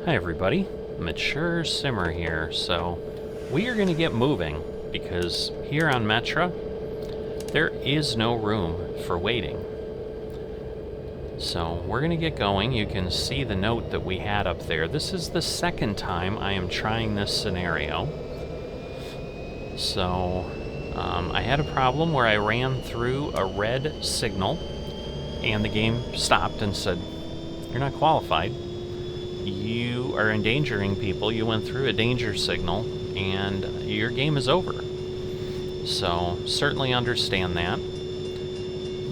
Hi everybody, Mature Simmer here. So we are going to get moving because here on Metra there is no room for waiting. So we're going to get going. You can see the note that we had up there. This is the second time I am trying this scenario. So I had a problem where I ran through a red signal and the game stopped and said, "You're not qualified. You are endangering people. You went through a danger signal and your game is over." So certainly understand that.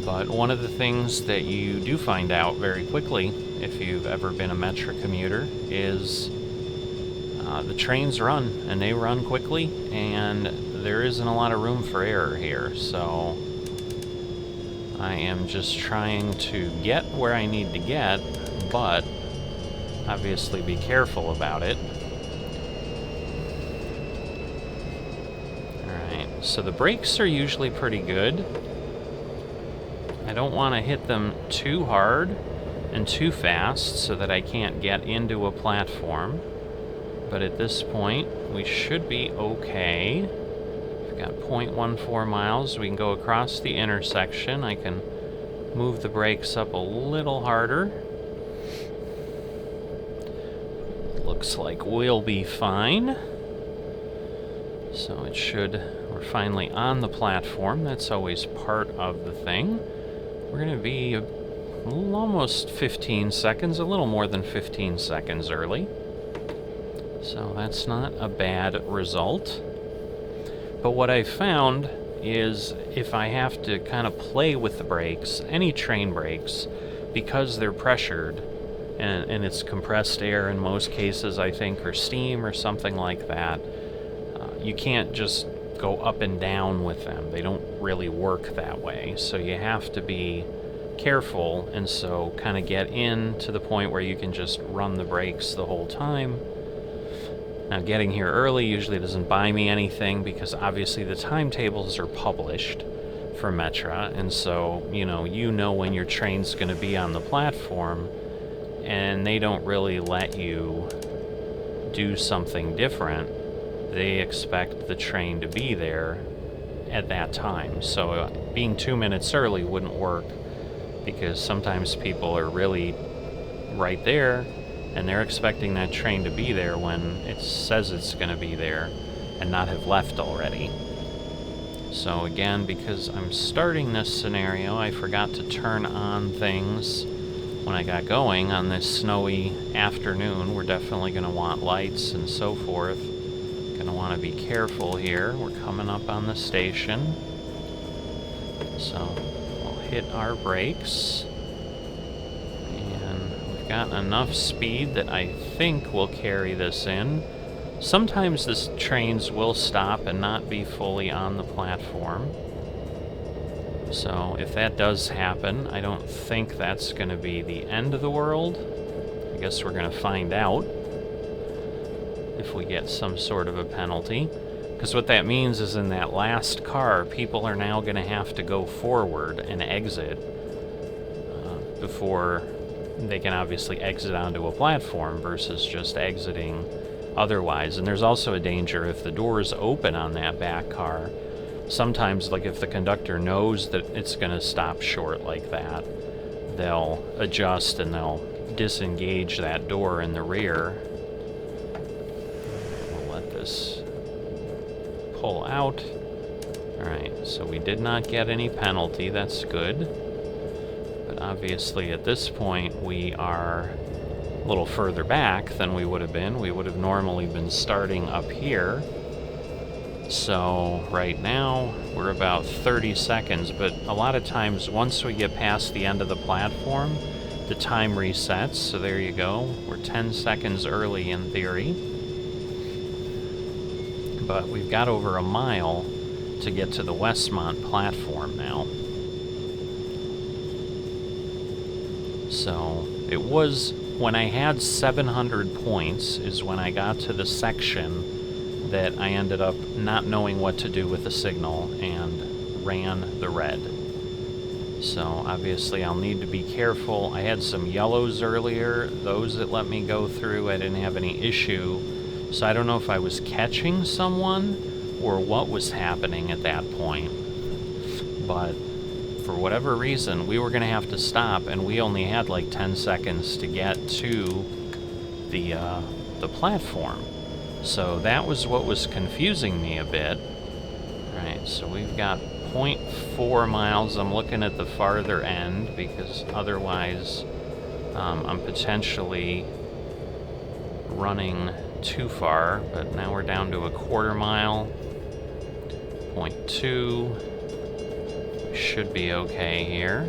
But one of the things that you do find out very quickly, if you've ever been a Metra commuter, is the trains run, and they run quickly, and there isn't a lot of room for error here. So I am just trying to get where I need to get, but obviously be careful about it. Alright, so the brakes are usually pretty good. I don't want to hit them too hard and too fast so that I can't get into a platform. But at this point, we should be okay. We've got 0.14 miles. We can go across the intersection. I can move the brakes up a little harder. Looks like we'll be fine. So it should... We're finally on the platform. That's always part of the thing. We're going to be almost 15 seconds, a little more than 15 seconds early. So that's not a bad result. But what I found is if I have to kind of play with the brakes, any train brakes, because they're pressured, and it's compressed air in most cases, I think, or steam or something like that, you can't just go up and down with them. They don't really work that way. So you have to be careful, and so kind of get in to the point where you can just run the brakes the whole time. Now, getting here early usually doesn't buy me anything because obviously the timetables are published for Metra, and so you know when your train's going to be on the platform, and they don't really let you do something different. They expect the train to be there at that time. So being 2 minutes early wouldn't work because sometimes people are really right there and they're expecting that train to be there when it says it's going to be there and not have left already. So again, because I'm starting this scenario, I forgot to turn on things when I got going on this snowy afternoon. We're definitely going to want lights and so forth. Going to want to be careful here. We're coming up on the station. So we'll hit our brakes. And we've got enough speed that I think we'll carry this in. Sometimes the trains will stop and not be fully on the platform. So if that does happen, I don't think that's going to be the end of the world. I guess we're going to find out if we get some sort of a penalty. Because what that means is in that last car, people are now going to have to go forward and exit before they can obviously exit onto a platform versus just exiting otherwise. And there's also a danger if the doors open on that back car. Sometimes, like if the conductor knows that it's going to stop short like that, they'll adjust and they'll disengage that door in the rear. We'll let this pull out. Alright, so we did not get any penalty. That's good. But obviously at this point we are a little further back than we would have been. We would have normally been starting up here. So right now we're about 30 seconds, but a lot of times once we get past the end of the platform, the time resets. So there you go. We're 10 seconds early in theory. But we've got over a mile to get to the Westmont platform now. So it was when I had 700 points is when I got to the section that I ended up not knowing what to do with the signal and ran the red. So obviously I'll need to be careful. I had some yellows earlier, those that let me go through, I didn't have any issue. So I don't know if I was catching someone or what was happening at that point. But for whatever reason, we were going to have to stop, and we only had like 10 seconds to get to the platform. So that was what was confusing me a bit. Right, so we've got 0.4 miles. I'm looking at the farther end because otherwise I'm potentially running too far, but now we're down to a quarter mile. 0.2. We should be okay here.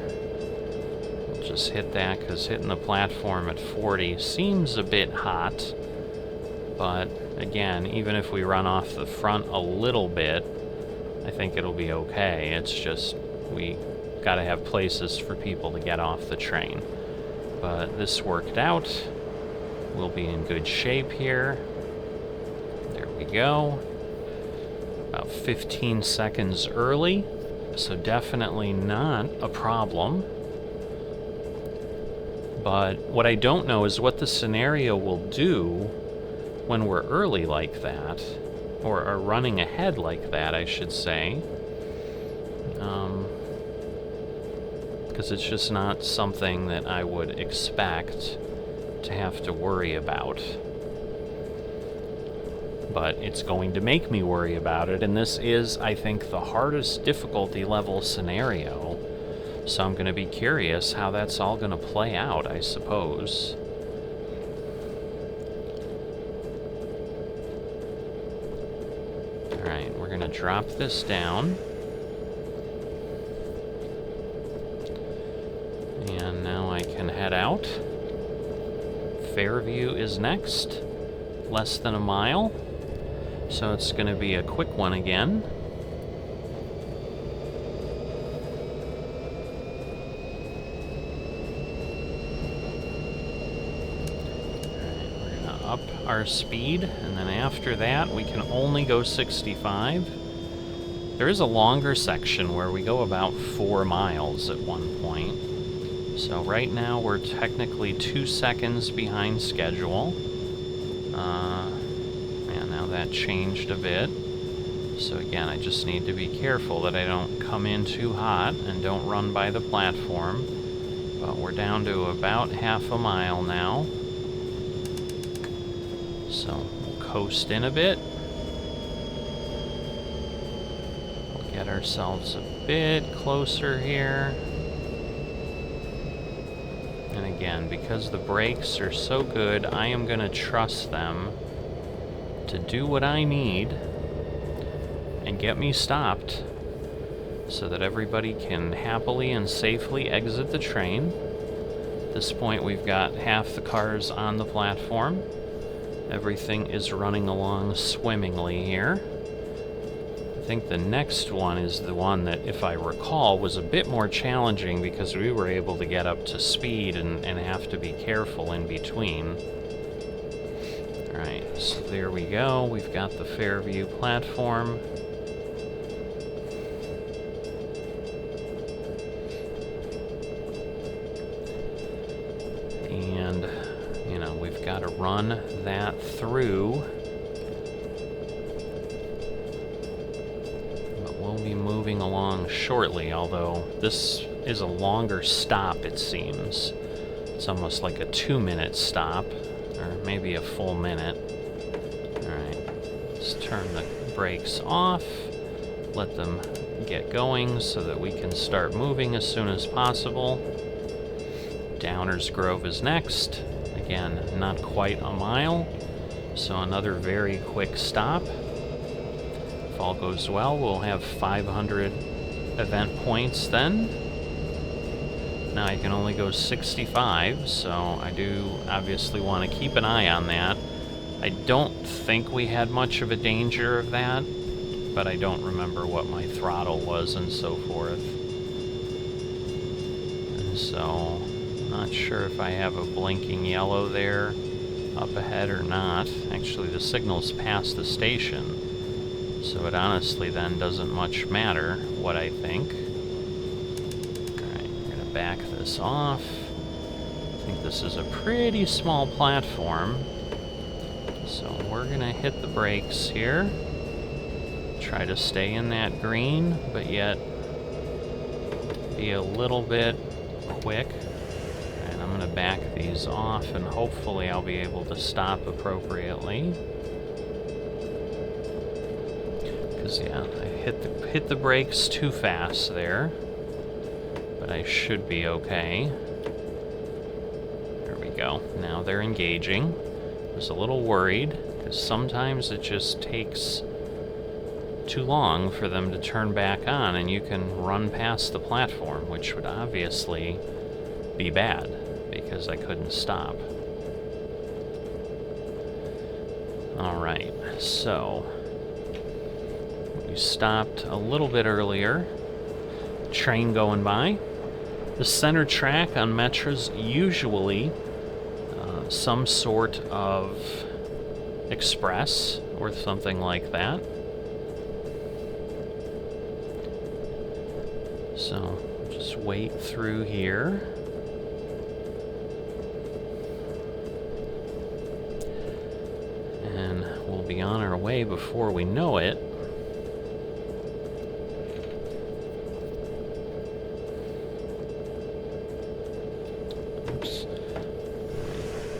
We'll just hit that because hitting the platform at 40 seems a bit hot, but again, even if we run off the front a little bit, I think it'll be okay. It's just we gotta have places for people to get off the train. But this worked out. We'll be in good shape here. There we go. About 15 seconds early, so definitely not a problem. But what I don't know is what the scenario will do when we're early like that. Or are running ahead like that, I should say. Because it's just not something that I would expect to have to worry about. But it's going to make me worry about it, and this is, I think, the hardest difficulty level scenario. So I'm going to be curious how that's all going to play out, I suppose. Drop this down. And now I can head out. Fairview is next. Less than a mile. So it's going to be a quick one again. Up our speed, and then after that we can only go 65. There is a longer section where we go about 4 miles at one point. So right now we're technically 2 seconds behind schedule. And now that changed a bit. So again, I just need to be careful that I don't come in too hot and don't run by the platform. But we're down to about half a mile now. So we'll coast in a bit. We'll get ourselves a bit closer here. And again, because the brakes are so good, I am going to trust them to do what I need and get me stopped so that everybody can happily and safely exit the train. At this point, we've got half the cars on the platform. Everything is running along swimmingly here. I think the next one is the one that, if I recall, was a bit more challenging because we were able to get up to speed and have to be careful in between. Alright, so there we go. We've got the Fairview platform. And, you know, we've got to run that through. Moving along shortly, although this is a longer stop, it seems. It's almost like a 2-minute stop, or maybe a full minute. Alright, let's turn the brakes off, let them get going so that we can start moving as soon as possible. Downers Grove is next. Again, not quite a mile, so another very quick stop. If all goes well, we'll have 500 event points then. Now I can only go 65, so I do obviously want to keep an eye on that. I don't think we had much of a danger of that, but I don't remember what my throttle was and so forth. And so, not sure if I have a blinking yellow there up ahead or not. Actually, the signal's past the station. So it honestly then doesn't much matter what I think. Alright, back this off. I think this is a pretty small platform, so we're gonna hit the brakes here. Try to stay in that green, but yet be a little bit quick. And I'm gonna back these off, and hopefully I'll be able to stop appropriately. Because yeah, I hit the brakes too fast there, but I should be okay. There we go. Now they're engaging. I was a little worried because sometimes it just takes too long for them to turn back on, and you can run past the platform, which would obviously be bad because I couldn't stop. Alright, so we stopped a little bit earlier. Train going by. The center track on Metra's usually some sort of express or something like that. So just wait through here. And we'll be on our way before we know it. Oops.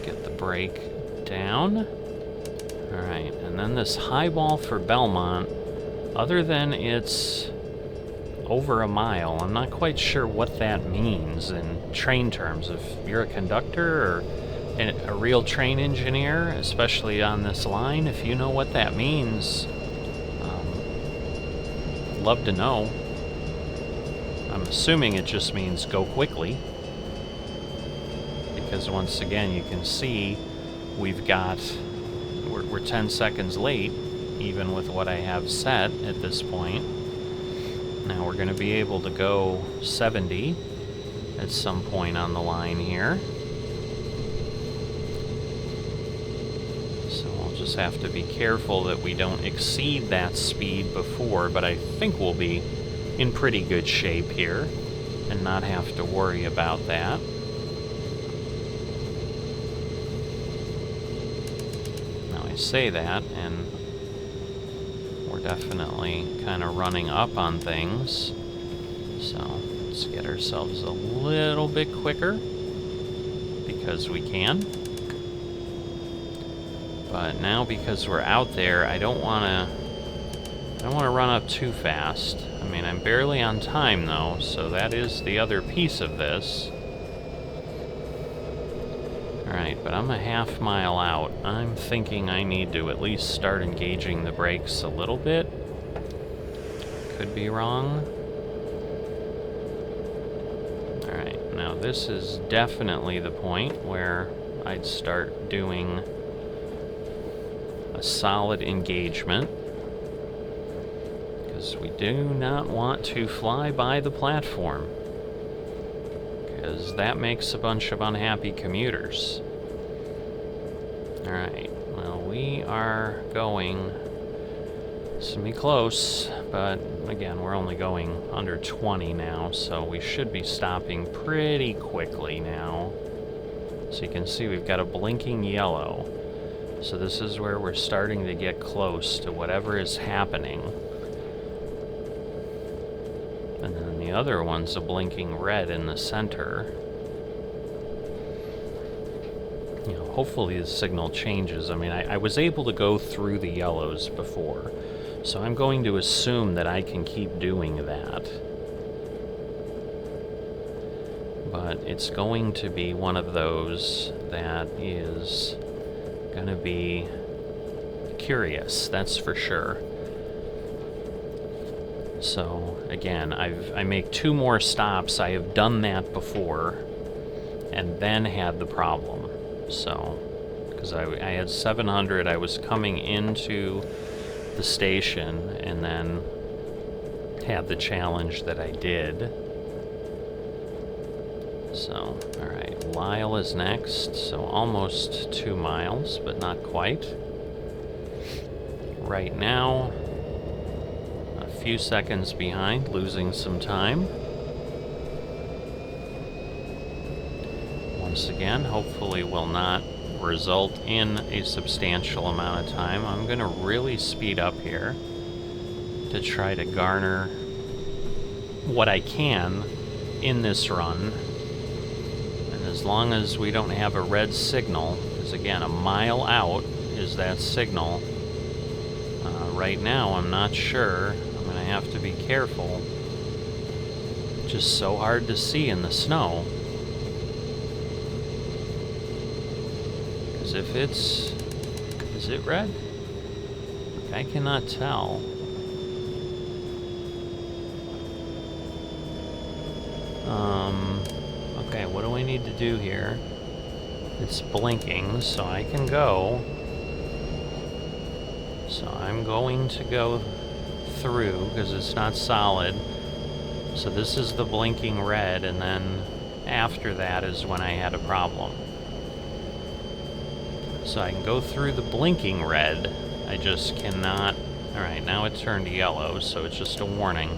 Get the brake down. Alright, and then this high ball for Belmont, other than it's over a mile, I'm not quite sure what that means in train terms. If you're a conductor or a real train engineer, especially on this line, if you know what that means, love to know. I'm assuming it just means go quickly, because once again you can see we're 10 seconds late, even with what I have set at this point. Now we're going to be able to go 70 at some point on the line here. So we'll just have to be careful that we don't exceed that speed before, but I think we'll be in pretty good shape here and not have to worry about that. Now I say that, and we're definitely kind of running up on things, so let's get ourselves a little bit quicker because we can. But now, because we're out there, I don't want to run up too fast. I mean, I'm barely on time though, so that is the other piece of this. Alright, but I'm a half mile out. I'm thinking I need to at least start engaging the brakes a little bit. Could be wrong. Alright, now this is definitely the point where I'd start doing a solid engagement, because we do not want to fly by the platform, because that makes a bunch of unhappy commuters. Alright, well, we are going, it's gonna be close, but again, we're only going under 20 now, so we should be stopping pretty quickly now. So you can see we've got a blinking yellow. So this is where we're starting to get close to whatever is happening. And then the other one's a blinking red in the center. You know, hopefully the signal changes. I mean, I was able to go through the yellows before, so I'm going to assume that I can keep doing that. But it's going to be one of those that is going to be curious, that's for sure. So again, I make 2 more stops. I have done that before and then had the problem. So because I had 700, I was coming into the station and then had the challenge that I did. So, alright, Lyle is next, so almost 2 miles, but not quite. Right now, a few seconds behind, losing some time. once again, hopefully will not result in a substantial amount of time. I'm going to really speed up here to try to garner what I can in this run. And as long as we don't have a red signal, because again, a mile out is that signal. Right now, I'm not sure. I'm going to have to be careful. Just so hard to see in the snow. Because if it's... Is it red? I cannot tell. Okay, what do I need to do here? It's blinking, so I can go. So I'm going to go through, because it's not solid. So this is the blinking red, and then after that is when I had a problem. So I can go through the blinking red, I just cannot... Alright, now it turned yellow, so it's just a warning.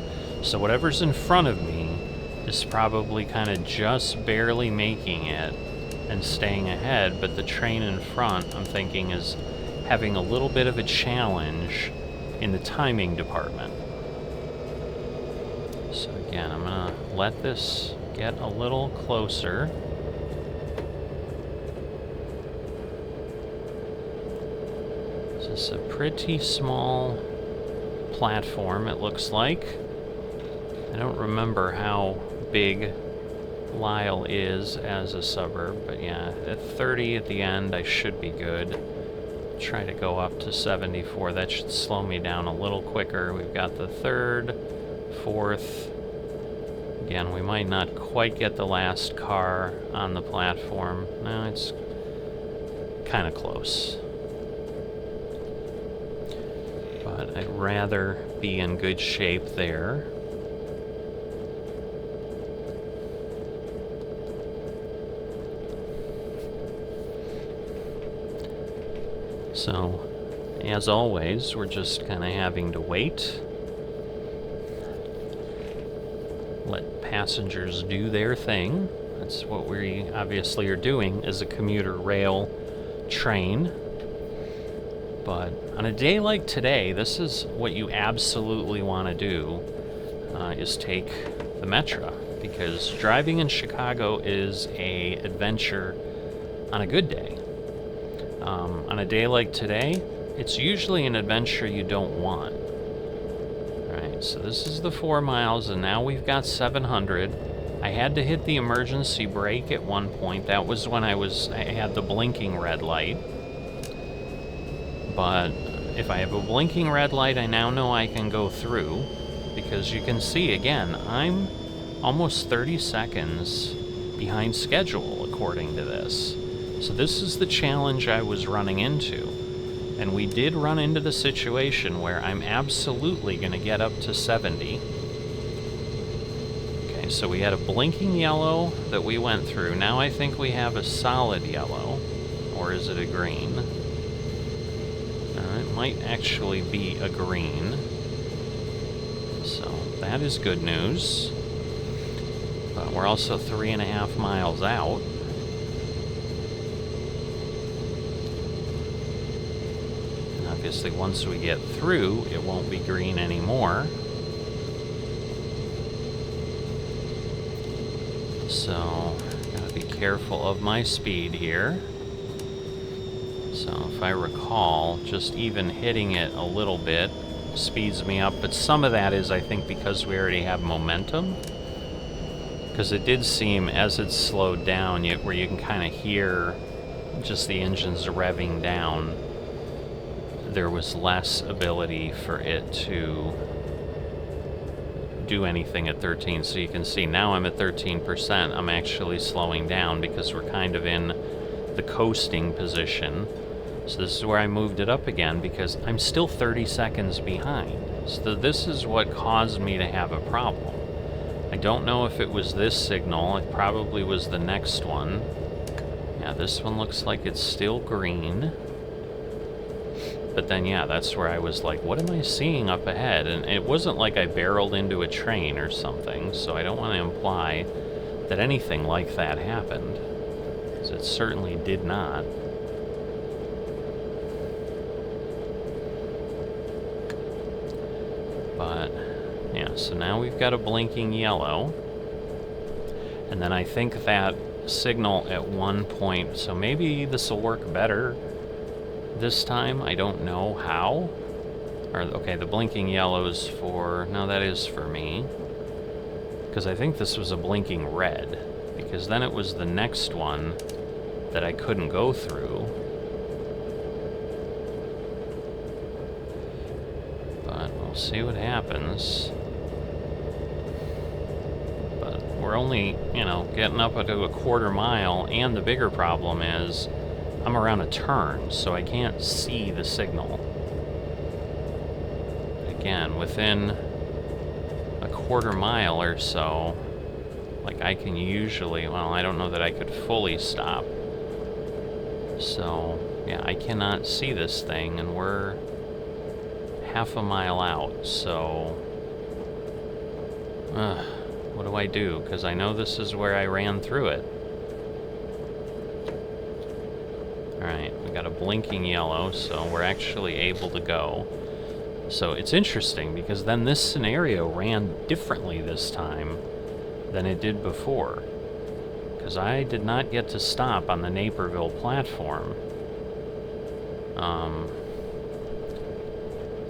So whatever's in front of me is probably kind of just barely making it and staying ahead, but the train in front, I'm thinking, is having a little bit of a challenge in the timing department. So again, I'm gonna let this get a little closer. This is a pretty small platform, it looks like. I don't remember how big Lyle is as a suburb, but yeah, at 30 at the end, I should be good. Try to go up to 74. That should slow me down a little quicker. We've got the 3rd, 4th. Again, we might not quite get the last car on the platform. No, it's kind of close. But I'd rather be in good shape there. So, as always, we're just kind of having to wait. Let passengers do their thing. That's what we obviously are doing as a commuter rail train. But on a day like today, this is what you absolutely want to do, is take the Metro. Because driving in Chicago is an adventure on a good day. On a day like today, it's usually an adventure you don't want. Alright, so this is the 4 miles, and now we've got 700. I had to hit the emergency brake at one point. That was when I had the blinking red light. But if I have a blinking red light, I now know I can go through. Because you can see, again, I'm almost 30 seconds behind schedule, according to this. So this is the challenge I was running into. And we did run into the situation where I'm absolutely going to get up to 70. Okay, so we had a blinking yellow that we went through. Now I think we have a solid yellow. Or is it a green? It might actually be a green. So that is good news. But we're also 3.5 miles out. Obviously, once we get through, it won't be green anymore. So, gotta be careful of my speed here. So, if I recall, just even hitting it a little bit speeds me up. But some of that is, I think, because we already have momentum. Because it did seem, as it slowed down, where you can kind of hear just the engines revving down, there was less ability for it to do anything at 13. So you can see now I'm at 13%. I'm actually slowing down because we're kind of in the coasting position. So this is where I moved it up again because I'm still 30 seconds behind. So this is what caused me to have a problem. I don't know if it was this signal. It probably was the next one. Yeah, this one looks like it's still green. But then, yeah, that's where I was like, what am I seeing up ahead? And it wasn't like I barreled into a train or something, so I don't want to imply that anything like that happened. it certainly did not. But, yeah, so now we've got a blinking yellow. And then I think that signal at one point, so maybe this will work better this time. I don't know how. Or, okay, the blinking yellow's for, no, that is for me. Because I think this was a blinking red. Because then it was the next one that I couldn't go through. But we'll see what happens. But we're only, you know, getting up to a quarter mile, and the bigger problem is I'm around a turn, so I can't see the signal. Again, within a quarter mile or so, like I can usually, well, I don't know that I could fully stop. So, yeah, I cannot see this thing, and we're half a mile out, so what do I do? Because I know this is where I ran through it. Alright, we got a blinking yellow, so we're actually able to go. So it's interesting, because then this scenario ran differently this time than it did before. Because I did not get to stop on the Naperville platform.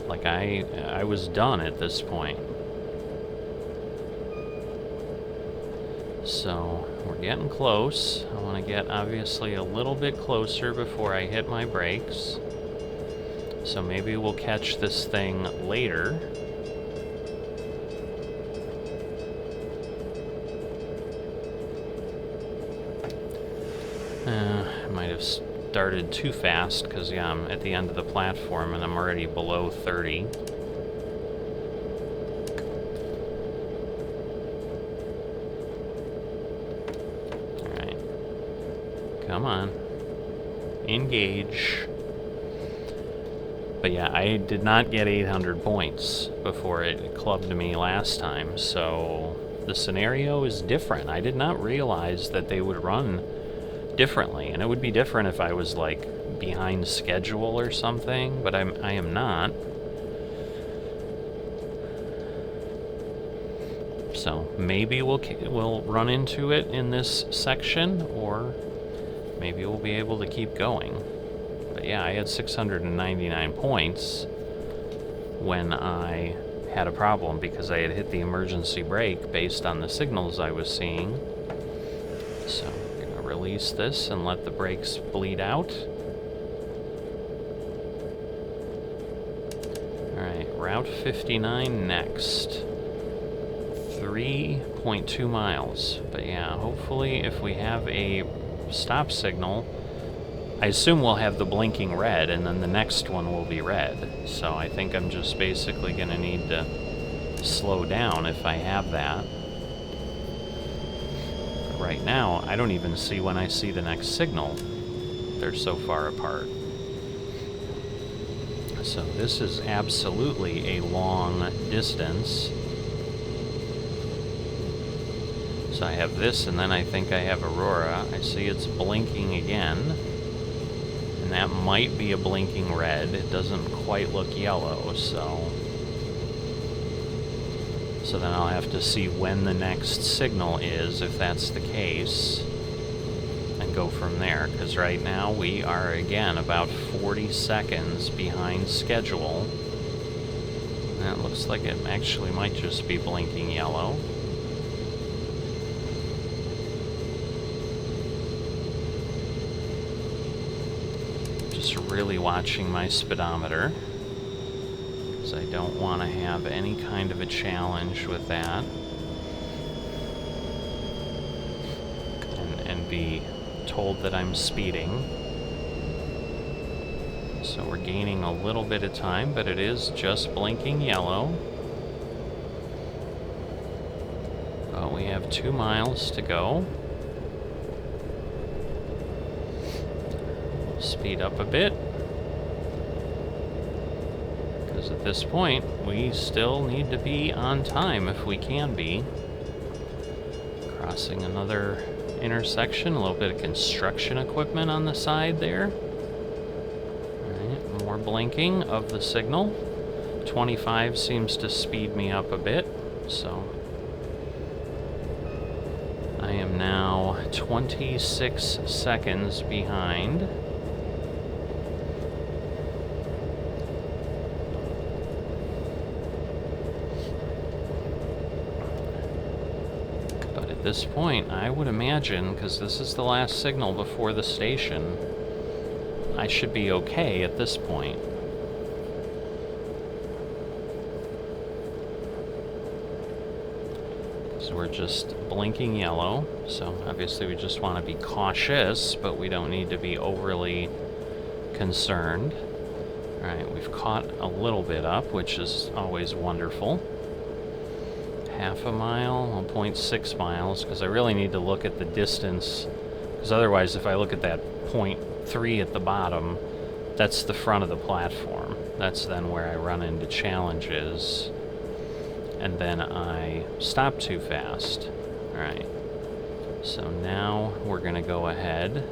Like I was done at this point. So we're getting close. I want to get obviously a little bit closer before I hit my brakes. So maybe we'll catch this thing later. I might have started too fast because, yeah, I'm at the end of the platform and I'm already below 30. Alright. Come on. Engage. But yeah, I did not get 800 points before it clubbed me last time, so the scenario is different. I did not realize that they would run differently, and it would be different if I was like behind schedule or something, but I am not. So maybe we'll run into it in this section, or maybe we'll be able to keep going. But yeah, I had 699 points when I had a problem because I had hit the emergency brake based on the signals I was seeing. So I'm going to release this and let the brakes bleed out. Alright, Route 59 next. 3.2 miles. But yeah, hopefully if we have a stop signal, I assume we'll have the blinking red, and then the next one will be red. So I think I'm just basically going to need to slow down if I have that. But right now, I don't even see when I see the next signal. They're so far apart. So this is absolutely a long distance. So I have this, and then I think I have Aurora. I see it's blinking again. And that might be a blinking red. It doesn't quite look yellow, so then I'll have to see when the next signal is, if that's the case, and go from there. Because right now we are, again, about 40 seconds behind schedule. And that looks like it actually might just be blinking yellow. Just really watching my speedometer, because I don't want to have any kind of a challenge with that, and be told that I'm speeding. So we're gaining a little bit of time, but it is just blinking yellow. But we have 2 miles to go. Speed up a bit, because at this point we still need to be on time if we can be. Crossing another intersection. A little bit of construction equipment on the side there. Alright, more blinking of the signal. 25 seems to speed me up a bit, so I am now 26 seconds behind. But at this point, I would imagine, because this is the last signal before the station, I should be okay at this point. We're just blinking yellow, so obviously we just want to be cautious, but we don't need to be overly concerned. Alright, we've caught a little bit up, which is always wonderful. Half a mile, 0.6 miles, because I really need to look at the distance, because otherwise if I look at that 0.3 at the bottom, that's the front of the platform. That's then where I run into challenges. And then I stop too fast. Alright. So now we're going to go ahead,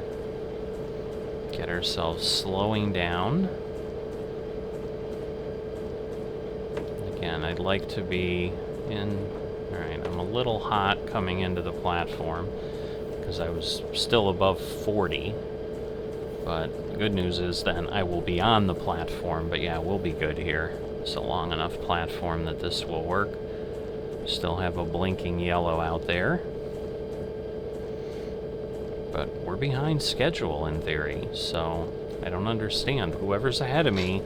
get ourselves slowing down. Again, I'd like to be in... Alright, I'm a little hot coming into the platform because I was still above 40. But the good news is then I will be on the platform, but yeah, we'll be good here. It's a long enough platform that this will work. Still have a blinking yellow out there. But we're behind schedule in theory, so I don't understand. Whoever's ahead of me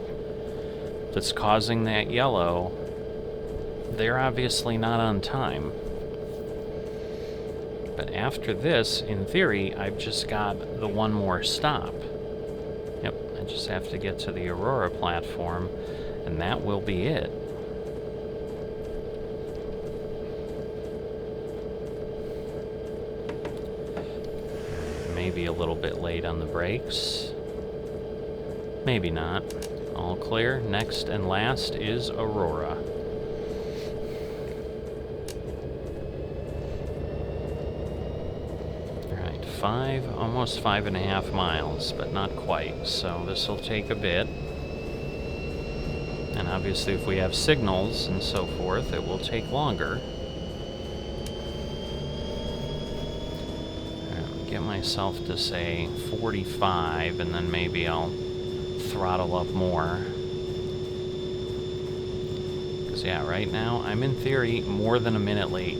that's causing that yellow, they're obviously not on time. But after this, in theory, I've just got the one more stop. Yep, I just have to get to the Aurora platform, and that will be it. Maybe a little bit late on the brakes. Maybe not. All clear. Next and last is Aurora. Alright, almost 5.5 miles, but not quite, so this will take a bit. And obviously if we have signals and so forth, it will take longer. Get myself to say 45, and then maybe I'll throttle up more. Because yeah, right now I'm in theory more than a minute late,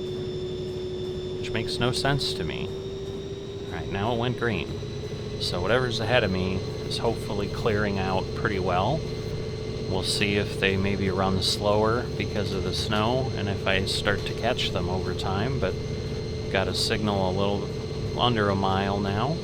which makes no sense to me. Alright, now it went green. So whatever's ahead of me is hopefully clearing out pretty well. We'll see if they maybe run slower because of the snow, and if I start to catch them over time, but got a signal a little under a mile now.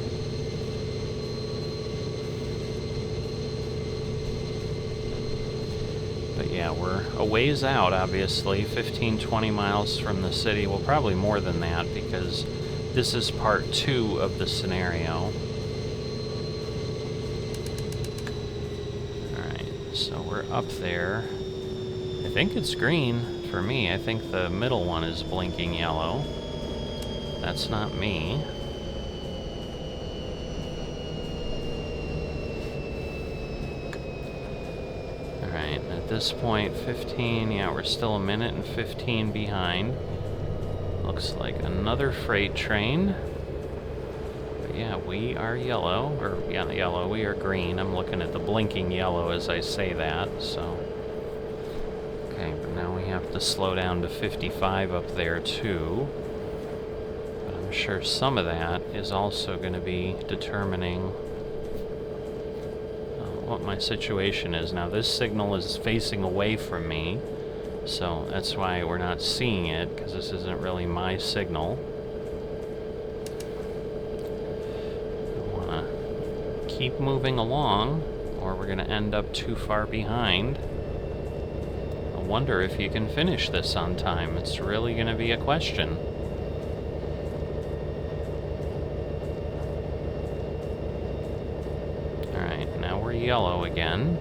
But yeah, we're a ways out, obviously, 15-20 miles from the city. Well, probably more than that, because this is part 2 of the scenario. Alright, so we're up there. I think it's green for me. I think the middle one is blinking yellow. That's not me. Alright, at this point, 15, yeah, we're still a minute and 15 behind. Looks like another freight train. But yeah, we are yellow, or yeah, yellow, we are green. I'm looking at the blinking yellow as I say that, so. Okay, but now we have to slow down to 55 up there too. But I'm sure some of that is also going to be determining what my situation is. Now this signal is facing away from me, so that's why we're not seeing it, because this isn't really my signal. I want to keep moving along, or we're going to end up too far behind. I wonder if you can finish this on time. It's really going to be a question. Yellow again,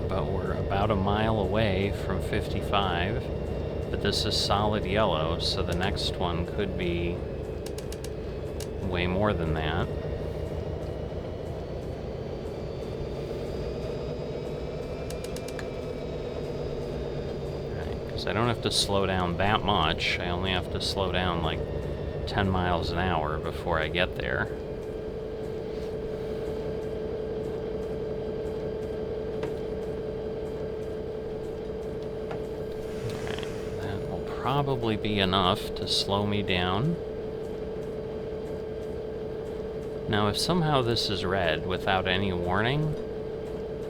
but we're about a mile away from 55. But this is solid yellow, so the next one could be way more than that. Right, because I don't have to slow down that much. I only have to slow down like 10 miles an hour before I get there. Probably be enough to slow me down. Now, if somehow this is red without any warning,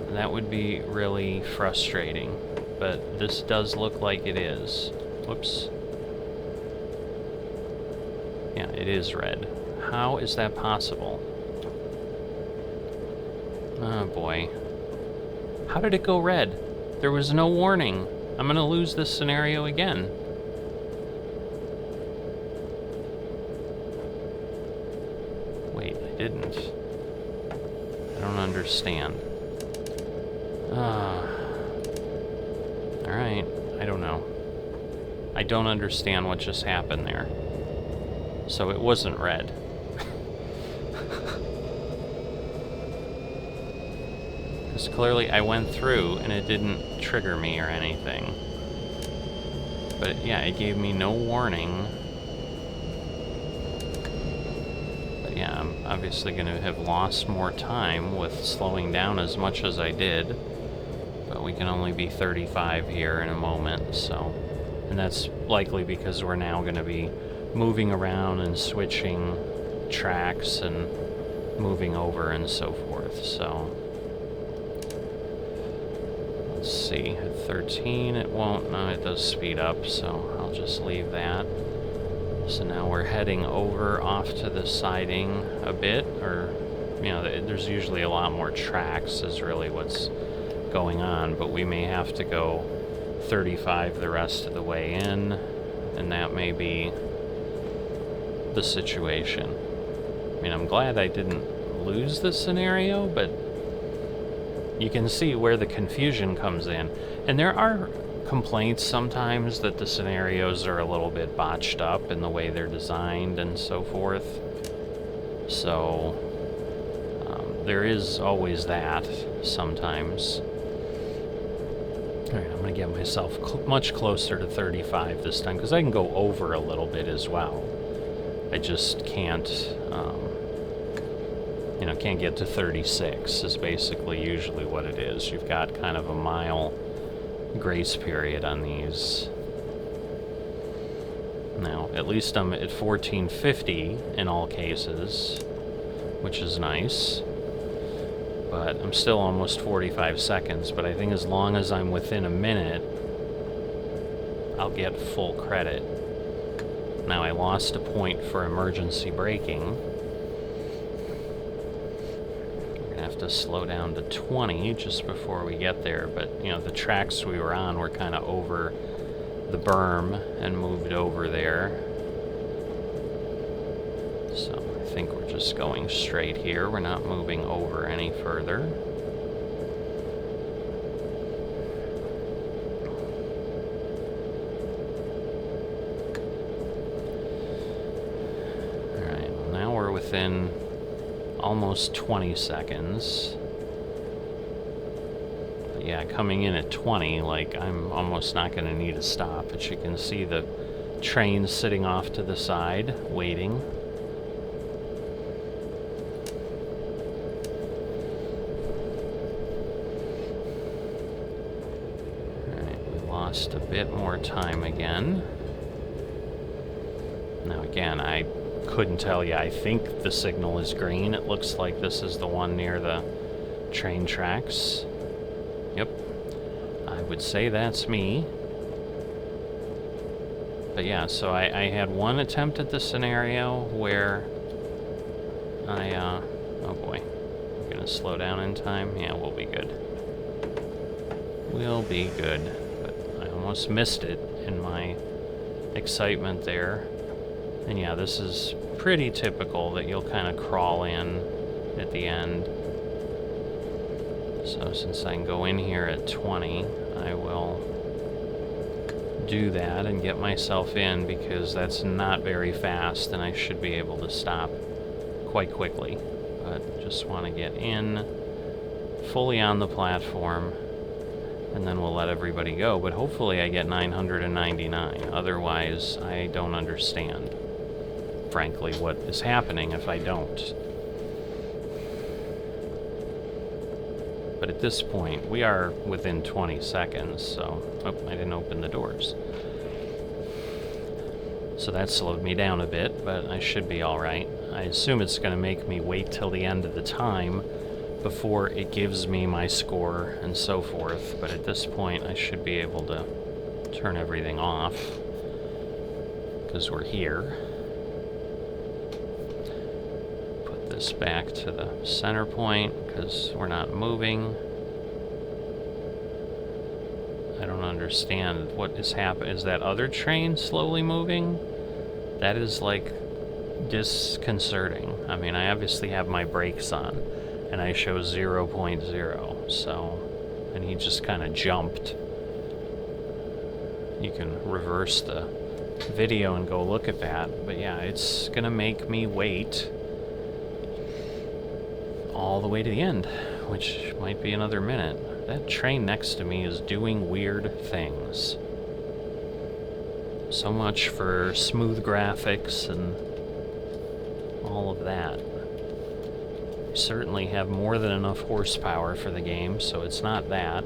that would be really frustrating. But this does look like it is. Whoops. Yeah, it is red. How is that possible? Oh boy. How did it go red? There was no warning. I'm gonna lose this scenario again. Didn't. I don't understand. Alright, I don't know. I don't understand what just happened there. So it wasn't red. Because clearly I went through and it didn't trigger me or anything. But yeah, it gave me no warning. Yeah, I'm obviously going to have lost more time with slowing down as much as I did, but we can only be 35 here in a moment, so... And that's likely because we're now going to be moving around and switching tracks and moving over and so forth, so... Let's see, at 13 it won't, no, it does speed up, so I'll just leave that. So now we're heading over off to the siding a bit, or, you know, there's usually a lot more tracks is really what's going on, but we may have to go 35 the rest of the way in, and that may be the situation. I mean, I'm glad I didn't lose the scenario, but you can see where the confusion comes in. And there are complaints sometimes that the scenarios are a little bit botched up in the way they're designed and so forth. So there is always that sometimes. Alright, I'm going to get myself much closer to 35 this time, because I can go over a little bit as well. I just can't, you know, can't get to 36 is basically usually what it is. You've got kind of a mile grace period on these. Now, at least I'm at 1450 in all cases, which is nice. But I'm still almost 45 seconds, but I think as long as I'm within a minute, I'll get full credit. Now, I lost a point for emergency braking. To slow down to 20 just before we get there, but you know, the tracks we were on were kind of over the berm and moved over there, so I think we're just going straight here. We're not moving over any further. Alright, well, now we're within almost 20 seconds. But yeah, coming in at 20, like, I'm almost not going to need a stop. But you can see the train sitting off to the side, waiting. Alright, we lost a bit more time again. Now again, I couldn't tell you. I think the signal is green. It looks like this is the one near the train tracks. Yep. I would say that's me. But yeah, so I had one attempt at the scenario where I, oh boy. I'm gonna slow down in time. Yeah, we'll be good. We'll be good. But I almost missed it in my excitement there. And yeah, this is pretty typical that you'll kind of crawl in at the end. So since I can go in here at 20, I will do that and get myself in, because that's not very fast and I should be able to stop quite quickly. But just want to get in fully on the platform, and then we'll let everybody go. But hopefully I get 999. Otherwise, I don't understand, frankly, what is happening if I don't. But at this point, we are within 20 seconds, so... Oh, I didn't open the doors. So that slowed me down a bit, but I should be alright. I assume it's going to make me wait till the end of the time before it gives me my score and so forth, but at this point I should be able to turn everything off, because we're here. Put this back to the center point, because we're not moving. I don't understand what is happening. Is that other train slowly moving? That is, like, disconcerting. I mean, I obviously have my brakes on, and I show 0.0, so... And he just kind of jumped. You can reverse the video and go look at that, but yeah, it's gonna make me wait all the way to the end, which might be another minute. That train next to me is doing weird things. So much for smooth graphics and all of that. You certainly have more than enough horsepower for the game, so it's not that.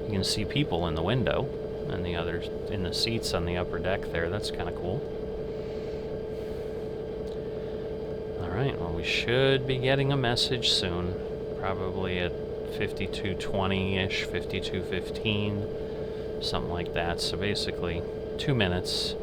You can see people in the window and the others in the seats on the upper deck there. That's kind of cool. Alright, well, we should be getting a message soon. Probably at 52:20-ish, 52:15, something like that. So basically, 2 minutes.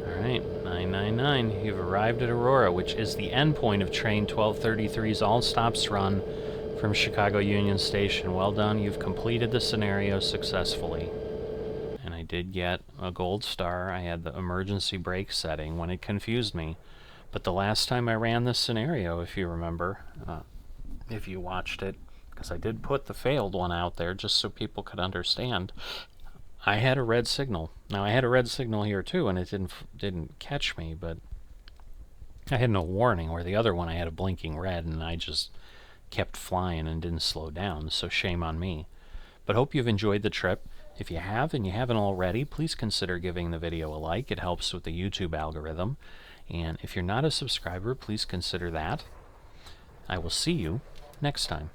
Alright, 999. You've arrived at Aurora, which is the endpoint of train 1233's all stops run from Chicago Union Station. Well done, you've completed the scenario successfully. And I did get a gold star. I had the emergency brake setting when it confused me. But the last time I ran this scenario, if you remember, if you watched it, because I did put the failed one out there just so people could understand, I had a red signal. Now, I had a red signal here too, and it didn't catch me, but I had no warning, where the other one I had a blinking red, and I just kept flying and didn't slow down, so shame on me. But hope you've enjoyed the trip. If you have, and you haven't already, please consider giving the video a like. It helps with the YouTube algorithm. And if you're not a subscriber, please consider that. I will see you next time.